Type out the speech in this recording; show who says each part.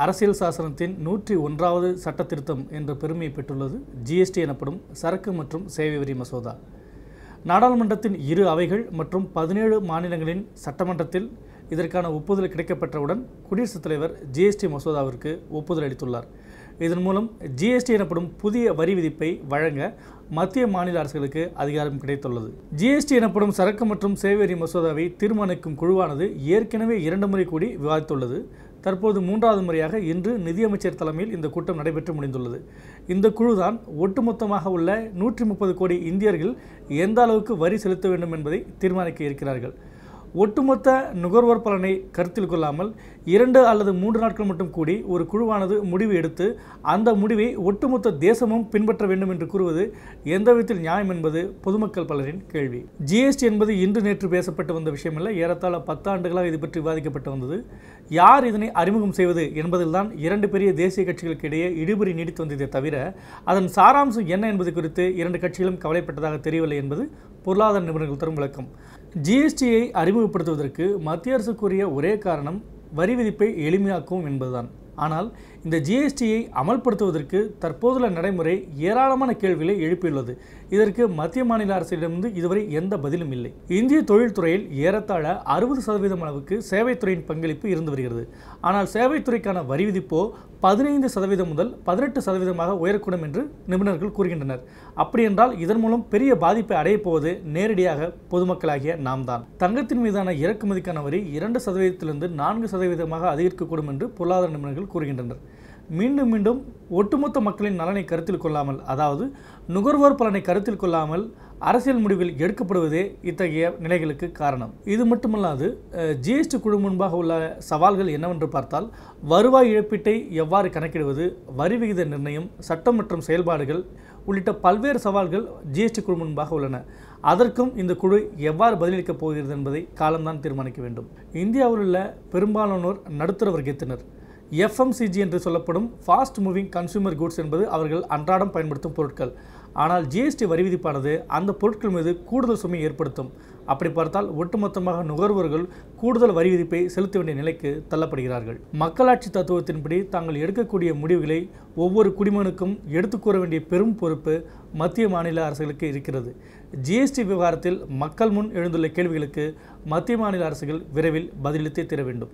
Speaker 1: அரசியல் சாசனத்தின் 101வது சட்ட திருத்தம் என்ற பெருமையை பெற்றுள்ளது ஜிஎஸ்டி எனப்படும் சரக்கு மற்றும் சேவை வரி மசோதா. நாடாளுமன்றத்தின் இரு அவைகள் மற்றும் 17 மாநிலங்களின் சட்டமன்றத்தில் இதற்கான ஒப்புதல் கிடைக்கப்பெற்றவுடன் குடியரசுத் தலைவர் ஜிஎஸ்டி மசோதாவிற்கு ஒப்புதல் அளித்துள்ளார். இதன் மூலம் ஜிஎஸ்டி எனப்படும் புதிய வரி விதிப்பை வழங்க மத்திய மாநில அரசுகளுக்கு அதிகாரம் கிடைத்துள்ளது. ஜிஎஸ்டி எனப்படும் சரக்கு மற்றும் சேவை வரி மசோதாவை தீர்மானிக்கும் குழுவானது ஏற்கனவே 2 முறை கூடி விவாதித்துள்ளது. தற்போது 3வது முறையாக இன்று நிதியமைச்சர் தலைமையில் இந்த கூட்டம் நடைபெற்று முடிந்துள்ளது. இந்த குழுதான் ஒட்டுமொத்தமாக உள்ள 130 கோடி இந்தியர்கள் எந்த அளவுக்கு வரி செலுத்த வேண்டும் என்பதை தீர்மானிக்க இருக்கிறார்கள். ஒட்டுமொத்த நுகர்வோர் பலனை கருத்தில் கொள்ளாமல் 2 அல்லது 3 நாட்கள் மட்டும் கூடி ஒரு குழுவானது முடிவு எடுத்து அந்த முடிவை ஒட்டுமொத்த தேசமும் பின்பற்ற வேண்டும் என்று கூறுவது எந்த விதத்தில் நியாயம் என்பது பொதுமக்கள் பலரின் கேள்வி. ஜிஎஸ்டி என்பது இன்று நேற்று பேசப்பட்டு வந்த விஷயமல்ல. ஏறத்தாழ 10 ஆண்டுகளாக இது பற்றி விவாதிக்கப்பட்டு வந்தது. யார் இதனை அறிமுகம் செய்வது என்பதில்தான் 2 பெரிய தேசிய கட்சிகளுக்கு இடையே இழுபறி நீடித்து வந்ததே தவிர அதன் சாராம்சம் என்ன என்பது குறித்து 2 கட்சிகளும் கவலைப்பட்டதாக தெரியவில்லை என்பது பொருளாதார நிபுணர்கள் தரும் விளக்கம். ஜிஎஸ்டியை அறிமுகப்படுத்துவதற்கு மத்திய அரசு கூறிய ஒரே காரணம் வரி விதிப்பை எளிமையாக்கும் என்பதுதான். ஆனால் இந்த ஜிஎஸ்டியை அமல்படுத்துவதற்கு தற்போதுள்ள நடைமுறை ஏராளமான கேள்விகளை எழுப்பியுள்ளது. இதற்கு மத்திய மாநில அரசிடமிருந்து இதுவரை எந்த பதிலும் இல்லை. இந்திய தொழில்துறையில் ஏறத்தாழ 60% அளவுக்கு சேவைத்துறையின் பங்களிப்பு இருந்து வருகிறது. ஆனால் சேவைத்துறைக்கான வரி விதிப்போ 15% முதல் 18% உயரக்கூடும் என்று நிபுணர்கள் கூறுகின்றனர். அப்படியென்றால் இதன் மூலம் பெரிய பாதிப்பை அடையப் போவது நேரடியாக பொதுமக்களாகிய நாம் தான். தங்கத்தின் மீதான இறக்குமதிக்கான வரி 2% 4% அதிகரிக்கக்கூடும் என்று பொருளாதார நிபுணர்கள் கூறுகின்றனர். மீண்டும் மீண்டும் ஒட்டுமொத்த மக்களின் நலனை கருத்தில் கொள்ளாமல், அதாவது நுகர்வோர் பலனை கருத்தில் கொள்ளாமல் அரசியல் முடிவுகள் எடுக்கப்படுவதே இத்தகைய நிலைகளுக்கு காரணம். இது மட்டுமல்லாது ஜிஎஸ்டி குழு முன்பாக உள்ள சவால்கள் என்னவென்று பார்த்தால், வருவாய் இழப்பீட்டை எவ்வாறு கணக்கிடுவது, வரி விகித நிர்ணயம், சட்டம் மற்றும் செயல்பாடுகள் உள்ளிட்ட பல்வேறு சவால்கள் ஜிஎஸ்டி குழு முன்பாக உள்ளன. அதற்கும் இந்த குழு எவ்வாறு பதிலளிக்கப் போகிறது என்பதை காலம்தான் தீர்மானிக்க வேண்டும். இந்தியாவில் உள்ள பெரும்பாலானோர் நடுத்தர வர்க்கத்தினர். எஃப்எம்சிஜி என்று சொல்லப்படும் ஃபாஸ்ட் மூவிங் கன்சூமர் குட்ஸ் என்பது அவர்கள் அன்றாடம் பயன்படுத்தும் பொருட்கள். ஆனால் ஜிஎஸ்டி வரி விதிப்பானது அந்த பொருட்கள் மீது கூடுதல் சுமை ஏற்படுத்தும். அப்படி பார்த்தால் ஒட்டுமொத்தமாக நுகர்வோர்கள் கூடுதல் வரி விதிப்பை செலுத்த வேண்டிய நிலைக்கு தள்ளப்படுகிறார்கள். மக்களாட்சி தத்துவத்தின்படி தாங்கள் எடுக்கக்கூடிய முடிவுகளை ஒவ்வொரு குடிமகனுக்கும் எடுத்துக்கூற வேண்டிய பெரும் பொறுப்பு மத்திய மாநில அரசுகளுக்கு இருக்கிறது. ஜிஎஸ்டி விவகாரத்தில் மக்கள் முன் எழுந்துள்ள கேள்விகளுக்கு மத்திய மாநில அரசுகள் விரைவில் பதிலளித்தே தீர வேண்டும்.